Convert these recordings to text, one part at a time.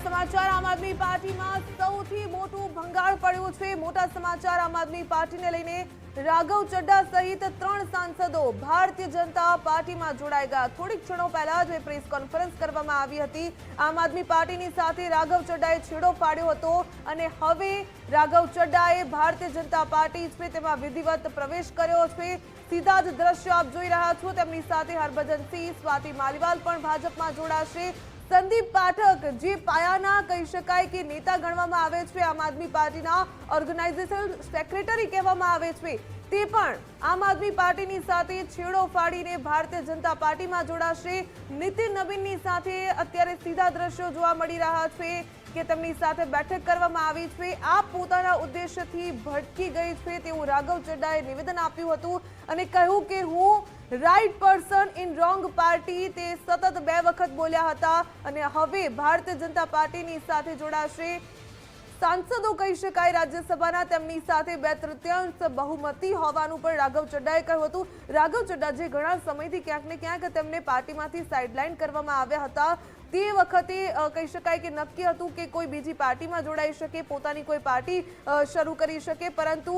સમાચાર આમ આદમી પાર્ટીમાં સૌથી મોટું ભંગાણ પડ્યું છે। મોટા સમાચાર આમ આદમી પાર્ટીને લઈને રાઘવ ચડ્ડા સહિત 3 સાંસદો ભારતીય જનતા પાર્ટીમાં જોડાઈ ગયા। થોડીક ક્ષણો પહેલા જ પ્રેસ કોન્ફરન્સ કરવામાં આવી હતી। આમ આદમી પાર્ટીની સાથે રાઘવ ચડ્ડાએ છેડો ફાડ્યો હતો અને હવે રાઘવ ચડ્ડાએ ભારતીય જનતા પાર્ટી છે તેમાં વિધિવત પ્રવેશ કર્યો છે। સીધા જ દ્રશ્ય આપ જોઈ રહ્યા છો। તેમની સાથે હરભજનસિંહ, સ્વાતિ માલીવાલ પણ ભાજપમાં જોડાશે। સંદીપ પાઠક જે પાયાના કહી શકાય કે નેતા ગણવામાં આવે છે, આમ આદમી પાર્ટીના ઓર્ગેનાઇઝેશન સેક્રેટરી કહેવામાં આવે છે, તે પણ આમ આદમી પાર્ટીની સાથે છેડો ફાડીને ભારતીય જનતા પાર્ટીમાં જોડાશે। નીતિન નવીનની સાથે અત્યારે સીધા દ્રશ્યો જોવા મળી રહ્યા છે કે તેમની સાથે બેઠક કરવામાં આવી છે। આ પોતાના ઉદ્દેશ્યથી ભટકી ગઈ છે તેવું રાઘવ ચડ્ડાએ નિવેદન આપ્યું હતું અને કહ્યું કે હું right person in wrong party, તે સતત 2 વખત બોલ્યા હતા અને હવે ભારતીય જનતા પાર્ટીની સાથે જોડાશે। સાંસદો કહી શકાય રાજ્યસભાના, તેમની સાથે 2/3 બહુમતી હોવાનું પણ રાઘવ ચડ્ડાએ કહ્યું હતું। રાઘવ ચડ્ડા જે ઘણા સમયથી ક્યાંક ને ક્યાંક તેમને પાર્ટીમાંથી સાઇડલાઇન કરવામાં આવ્યા હતા, તે વખતે કહી શકાય કે નક્કી હતું કે કોઈ બીજી પાર્ટીમાં જોડાઈ શકે, પોતાની કોઈ પાર્ટી શરૂ કરી શકે, પરંતુ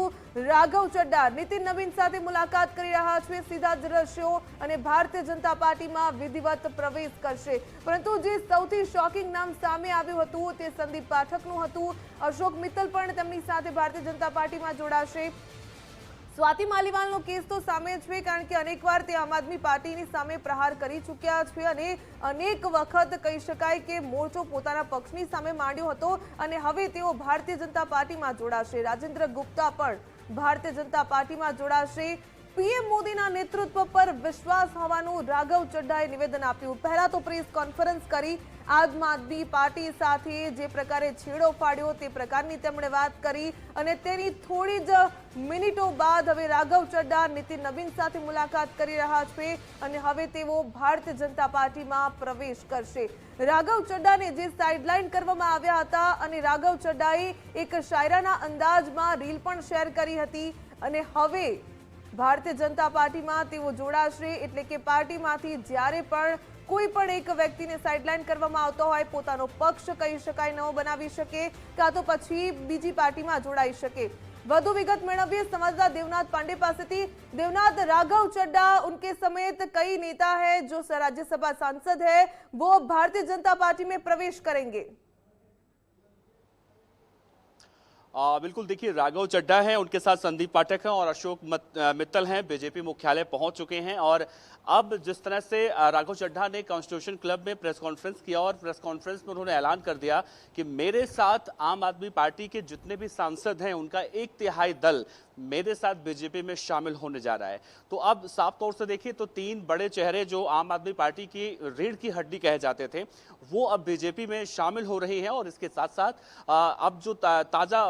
રાઘવ ચડ્ડા નીતિન નવીન સાથે મુલાકાત કરી રહ્યા છે, સીધા દ્રશ્યો, અને ભારતીય જનતા પાર્ટીમાં વિધિવત પ્રવેશ કરશે। પરંતુ જે સૌથી શોકિંગ નામ સામે આવ્યું હતું તે સંદીપ પાઠકનું હતું। અશોક મિત્તલ પણ તેમની સાથે ભારતીય જનતા પાર્ટીમાં જોડાશે। સ્વાતિ માલીવાલનો કેસ તો સામે છે, કારણ કે અનેકવાર તે આમ આદમી પાર્ટીની સામે પ્રહાર કરી ચૂક્યા છે અને અનેક વખત કહી શકાય કે મોરચો પોતાના પક્ષની સામે માંડ્યો હતો અને હવે તેઓ ભારતીય જનતા પાર્ટીમાં જોડાશે। રાજેન્દ્ર ગુપ્તા પણ ભારતીય જનતા પાર્ટીમાં જોડાશે। પીએમ મોદીના નેતૃત્વ પર વિશ્વાસ હોવાનું રાઘવ ચડ્ડાએ નિવેદન આપ્યું। પહેલા તો પ્રેસ કોન્ફરન્સ કરી આમ આદમી પાર્ટી સાથે જે પ્રકારે છેડો ફાડ્યો તે પ્રકારની તેમણે વાત કરી અને તેની થોડી જ મિનિટો બાદ હવે રાઘવ ચડ્ડા નીતિન નવીન સાથે મુલાકાત કરી રહ્યા છે અને હવે તેઓ ભારતીય જનતા પાર્ટીમાં પ્રવેશ કરશે। રાઘવ ચડ્ડાને જે સાઇડલાઇન કરવામાં આવ્યા હતા અને રાઘવ ચડ્ડાએ એક શાયરાના અંદાજમાં રીલ પણ શેર કરી હતી અને હવે ભારતીય જનતા પાર્ટીમાં તેઓ જોડાશે। એટલે કે પાર્ટીમાંથી જ્યારે પણ કોઈ પણ એક વ્યક્તિને સાઇડલાઇન કરવામાં આવતો હોય, પોતાનો પક્ષ કહી શકાય ન બનાવી શકે, કાં તો પછી બીજી પાર્ટીમાં જોડાઈ શકે। વધુ વિગત મેળવીએ સંવાદદાતા દેવનાથ પાંડે પાસેથી। देवनाथ, राघव चड्डा उनके समेत कई नेता हैं जो राज्यसभा सांसद है, वो भारतीय जनता पार्टी में प्रवेश करेंगे। बिल्कुल, देखिए राघव चड्डा हैं, उनके साथ संदीप पाठक हैं और अशोक मित्तल हैं, बीजेपी मुख्यालय पहुंच चुके हैं। और अब जिस तरह से राघव चड्डा ने कॉन्स्टिट्यूशन क्लब में प्रेस कॉन्फ्रेंस किया और प्रेस कॉन्फ्रेंस में उन्होंने ऐलान कर दिया कि मेरे साथ आम आदमी पार्टी के जितने भी सांसद हैं उनका 1/3 दल मेरे साथ बीजेपी में शामिल होने जा रहा है। तो अब साफ तौर से देखिए तो 3 बड़े चेहरे जो आम आदमी पार्टी की रीढ़ की हड्डी कहे जाते थे वो अब बीजेपी में शामिल हो रहे हैं। और इसके साथ साथ अब जो ताज़ा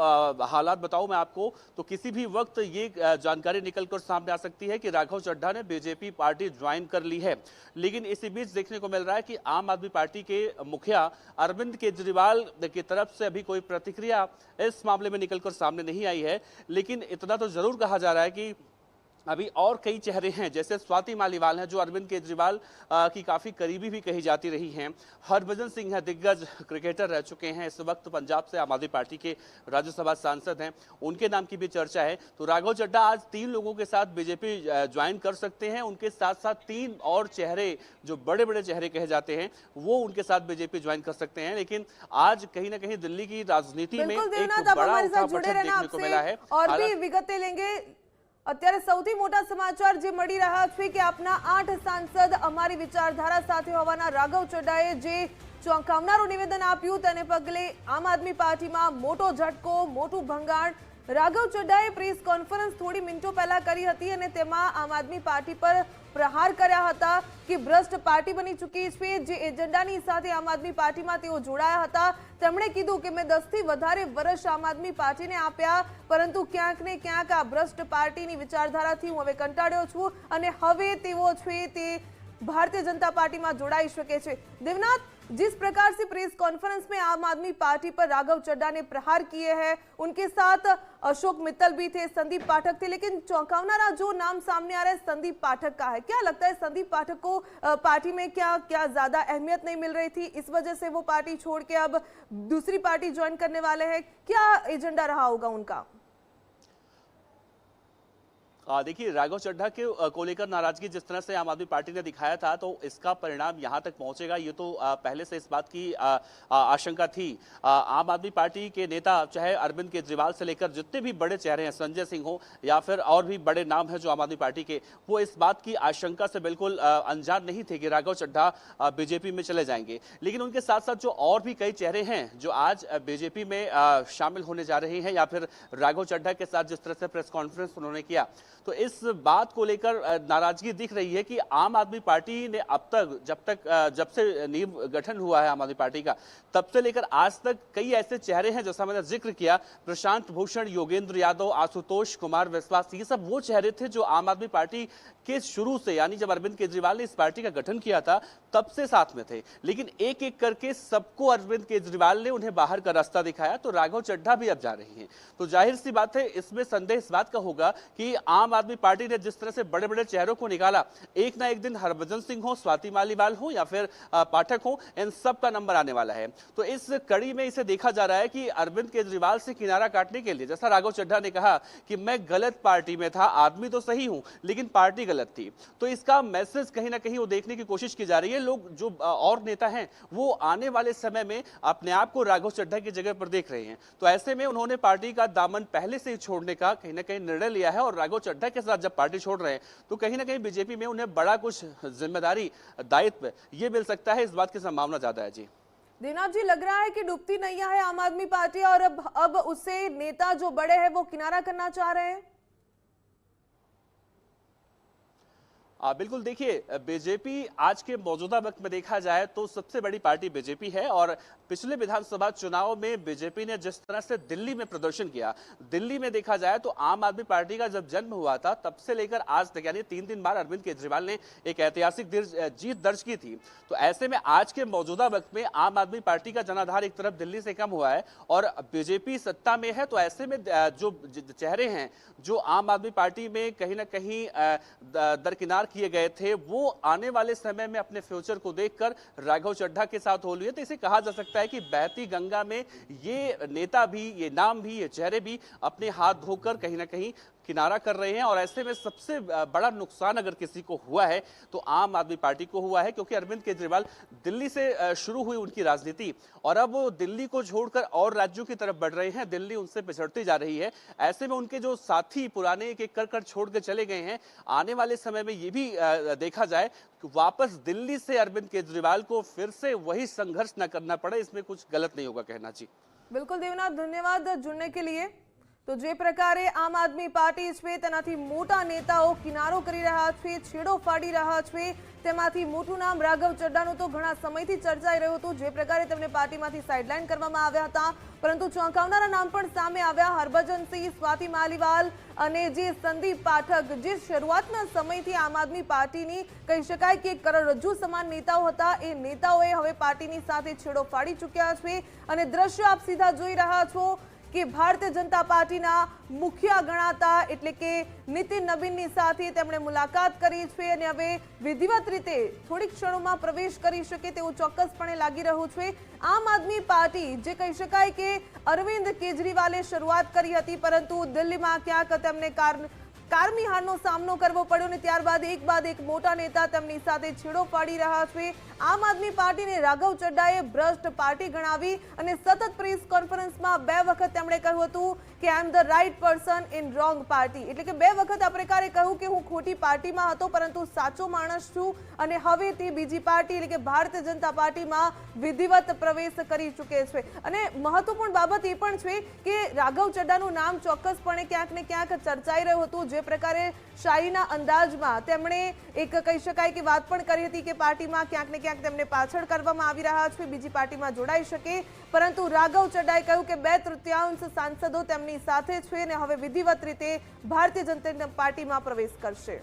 हालात बताऊं मैं आपको, तो किसी भी वक्त ये जानकारी निकलकर सामने आ सकती है कि राघव चड्ढा ने बीजेपी पार्टी ज्वाइन कर ली है। लेकिन इसी बीच देखने को मिल रहा है कि आम आदमी पार्टी के मुखिया अरविंद केजरीवाल की तरफ से अभी कोई प्रतिक्रिया इस मामले में निकलकर सामने नहीं आई है। लेकिन इतना तो जरूर कहा जा रहा है कि अभी और कई चेहरे हैं, जैसे स्वाति मालीवाल हैं जो अरविंद केजरीवाल की काफ़ी करीबी भी कही जाती रही हैं। हरभजन सिंह है, दिग्गज क्रिकेटर रह चुके हैं, इस वक्त पंजाब से आम आदमी पार्टी के राज्यसभा सांसद हैं, उनके नाम की भी चर्चा है। तो राघव चड्डा आज 3 लोगों के साथ बीजेपी ज्वाइन कर सकते हैं। उनके साथ साथ 3 और चेहरे जो बड़े बड़े चेहरे कहे जाते हैं वो उनके साथ बीजेपी ज्वाइन कर सकते हैं। लेकिन आज कहीं ना कहीं दिल्ली की राजनीति में एक बड़ा उठापटक देखने को मिला है और भी विगतें लेंगे। અત્યારે સૌથી મોટા સમાચાર જે મળી રહ્યા છે કે આપના 8 સાંસદ અમારી વિચારધારા સાથે હોવાના રાઘવ ચડ્ડાએ જે ચોંકાવનારું નિવેદન આપ્યું તેને પગલે આમ આદમી પાર્ટીમાં મોટો ઝટકો, મોટું ભંગાણ। રાઘવ ચડ્ડાએ પ્રેસ કોન્ફરન્સ થોડી મિનિટો પહેલા કરી હતી અને તેમાં આમ આદમી પાર્ટી પર પ્રહાર કર્યા હતા કે ભ્રષ્ટ પાર્ટી બની ચૂકી છે। જે એજન્ડાની સાથે આમ આદમી પાર્ટીમાં તેઓ જોડાયા હતા, તેમણે કીધું કે મેં 10 થી વધારે વર્ષ આમ આદમી પાર્ટીને આપ્યા, પરંતુ ક્યાંક ને ક્યાંક આ ભ્રષ્ટ પાર્ટીની વિચારધારાથી હું હવે કંટાળ્યો છું અને હવે તેઓ છે તે ભારતીય જનતા પાર્ટીમાં જોડાઈ શકે છે। દેવનાથ, जिस प्रकार से प्रेस कॉन्फ्रेंस में आम आदमी पार्टी पर राघव चड्ढा ने प्रहार किए हैं, उनके साथ अशोक मित्तल भी थे, संदीप पाठक थे, लेकिन चौंकावनारा जो नाम सामने आ रहा है संदीप पाठक का है। क्या लगता है संदीप पाठक को पार्टी में क्या ज्यादा अहमियत नहीं मिल रही थी, इस वजह से वो पार्टी छोड़ के अब दूसरी पार्टी ज्वाइन करने वाले हैं? क्या एजेंडा रहा होगा उनका? देखिए, राघव चड्ढा के को लेकर नाराजगी जिस तरह से आम आदमी पार्टी ने दिखाया था, तो इसका परिणाम यहां तक पहुंचेगा ये तो पहले से इस बात की आशंका थी। आम आदमी पार्टी के नेता चाहे अरविंद केजरीवाल से लेकर जितने भी बड़े चेहरे हैं, संजय सिंह हो या फिर और भी बड़े नाम हैं जो आम आदमी पार्टी के, वो इस बात की आशंका से बिल्कुल अनजान नहीं थे कि राघव चड्ढा बीजेपी में चले जाएंगे। लेकिन उनके साथ साथ जो और भी कई चेहरे हैं जो आज बीजेपी में शामिल होने जा रहे हैं, या फिर राघव चड्ढा के साथ जिस तरह से प्रेस कॉन्फ्रेंस उन्होंने किया, तो इस बात को लेकर नाराजगी दिख रही है कि आम आदमी पार्टी ने अब तक जब से नींव गठन हुआ है आम आदमी पार्टी का, तब से लेकर आज तक कई ऐसे चेहरे हैं, जैसा मैंने जिक्र किया, प्रशांत भूषण, योगेंद्र यादव, आशुतोष कुमार विश्वास, ये सब वो चेहरे थे जो आम आदमी पार्टी के शुरू से, यानी जब अरविंद केजरीवाल ने इस पार्टी का गठन किया था तब से साथ में थे। लेकिन एक एक करके सबको अरविंद केजरीवाल ने उन्हें बाहर का रास्ता दिखाया, तो राघव चड्ढा भी अब जा रही हैं। तो जाहिर सी बात है, इसमें संदेह इस बात का होगा कि आम आदमी पार्टी ने जिस तरह से बड़े बड़े चेहरों को निकाला, एक ना एक दिन हरभजन सिंह हो, स्वाति मालीवाल हो या फिर पाठक हो, इन सब का नंबर आने वाला है। तो इस कड़ी में इसे देखा जा रहा है कि अरविंद केजरीवाल से किनारा काटने के लिए, जैसा राघव चड्ढा ने कहा कि मैं गलत पार्टी में था, आदमी तो सही हूं लेकिन पार्टी गलत थी, तो इसका मैसेज कहीं ना कहीं वो देखने की कोशिश की जा रही है। लोग जो और नेता हैं वो आने वाले समय में अपने आप को राघव चड्ढा की जगह पर देख रहे हैं। तो ऐसे में उन्होंने पार्टी का दामन पहले से ही छोड़ने का कहीं ना कहीं निर्णय लिया है, और राघव चड्ढा के साथ जब पार्टी छोड़ रहे हैं तो कहीं ना कहीं बीजेपी में उन्हें बड़ा कुछ जिम्मेदारी, दायित्व ये मिल सकता है, इस बात की संभावना ज्यादा है। जी देवनाथ जी, लग रहा है कि डूबती नैया है आम आदमी पार्टी और अब उससे नेता जो बड़े हैं वो किनारा करना चाह रहे हैं। बिल्कुल, देखिए, बीजेपी आज के मौजूदा वक्त में देखा जाए तो सबसे बड़ी पार्टी बीजेपी है, और पिछले विधानसभा चुनाव में बीजेपी ने जिस तरह से दिल्ली में प्रदर्शन किया, दिल्ली में देखा जाए तो आम आदमी पार्टी का जब जन्म हुआ था तब से लेकर आज तक, यानी 3 बार अरविंद केजरीवाल ने एक ऐतिहासिक जीत दर्ज की थी। तो ऐसे में आज के मौजूदा वक्त में आम आदमी पार्टी का जनाधार एक तरफ दिल्ली से कम हुआ है और बीजेपी सत्ता में है। तो ऐसे में जो चेहरे हैं जो आम आदमी पार्टी में कहीं ना कहीं दरकिनार किए गए थे, वो आने वाले समय में अपने फ्यूचर को देखकर राघव चड्ढा के साथ हो लिए। तो इसे कहा जा सकता है कि बहती गंगा में ये नेता भी, ये नाम भी, ये चेहरे भी अपने हाथ धोकर कहीं ना कहीं किनारा कर रहे हैं। और ऐसे में सबसे बड़ा नुकसान अगर किसी को हुआ है तो आम आदमी पार्टी को हुआ है, क्योंकि अरविंद केजरीवाल दिल्ली से शुरू हुई उनकी राजनीति और अब वो दिल्ली को छोड़कर और राज्यों की तरफ बढ़ रहे हैं, दिल्ली उनसे पिछड़ती जा रही है। ऐसे में उनके जो साथी पुराने एक एक कर छोड़ के चले गए हैं, आने वाले समय में ये भी देखा जाए कि वापस दिल्ली से अरविंद केजरीवाल को फिर से वही संघर्ष न करना पड़े, इसमें कुछ गलत नहीं होगा कहना। जी बिल्कुल देवनाथ, धन्यवाद जुड़ने के लिए। तो जे प्रकारे आम आदमी पार्टी છે તેનાથી મોટા નેતાઓ કિનારો કરી રહ્યા છે, છેડો ફાડી રહ્યા છે, તેમાંથી મોટું નામ રાઘવ ચડ્ડાનું તો ઘણા સમયથી ચર્ચાઈ રહ્યું હતું। જે પ્રકારે તેમને પાર્ટીમાંથી સાઇડલાઇન કરવામાં આવ્યા હતા, પરંતુ ચોંકાવનારા નામ પણ સામે આવ્યા। હરભજન સિંહ, સ્વાતિ માલીવાલ અને જે સંદીપ પાઠક, જે શરૂઆતના સમયથી આમ આદમી પાર્ટીની કહી શકાય કે કરોડરજ્જુ સમાન નેતાઓ હતા, એ નેતાઓએ હવે પાર્ટીની સાથે છેડો ફાડી ચૂક્યા છે। અને દ્રશ્ય આપ સીધા જોઈ રહ્યા છો કે ભારતીય જનતા પાર્ટીના મુખ્ય ગણાતા એટલે કે નીતિન નવીનની સાથે તેમણે મુલાકાત કરી છે અને હવે વિધિવત રીતે થોડીક ક્ષણોમાં પ્રવેશ કરી શકે તેવું ચોક્કસપણે લાગી રહ્યું છે। આમ આદમી પાર્ટી જે કહી શકાય કે અરવિંદ કેજરીવાલે શરૂઆત કરી હતી, પરંતુ દિલ્હીમાં ક્યાંક તેમને કારમી હારનો સામનો કરવો પડ્યો અને ત્યારબાદ એક મોટા નેતા તેમની સાથે છેડો ફાડી રહ્યા છે। આમ આદમી પાર્ટીને રાઘવ ચડ્ડાએ ભ્રષ્ટ પાર્ટી ગણાવી અને સતત પ્રેસ કોન્ફરન્સમાં 2 વખત તેમણે કહ્યું હતું કે I am the right person in wrong party, એટલે કે 2 વખત આ પ્રકારે કહ્યું કે હું ખોટી પાર્ટીમાં હતો પરંતુ સાચો માણસ છું અને હવે તે બીજી પાર્ટી એટલે કે ભારતીય જનતા પાર્ટીમાં વિધિવત પ્રવેશ કરી ચૂકે છે। અને મહત્વપૂર્ણ બાબત એ પણ છે કે રાઘવ ચડ્ડાનું નામ ચોક્કસપણે ક્યાંક ને ક્યાંક ચર્ચાઈ રહ્યું હતું। જે પ્રકારે શાહીના અંદાજમાં તેમણે એક કહી શકાય કે વાત પણ કરી હતી કે પાર્ટીમાં ક્યાંક ને ક્યાંક તેમને પાછળ કરવામાં આવી રહ્યા છે, બીજી પાર્ટીમાં જોડાઈ શકે, પરંતુ રાઘવ ચડ્ડાએ કહ્યું કે 2/3 સાંસદો તેમની સાથે છે અને હવે વિધિવત રીતે ભારતીય જનતા પાર્ટીમાં પ્રવેશ કરશે।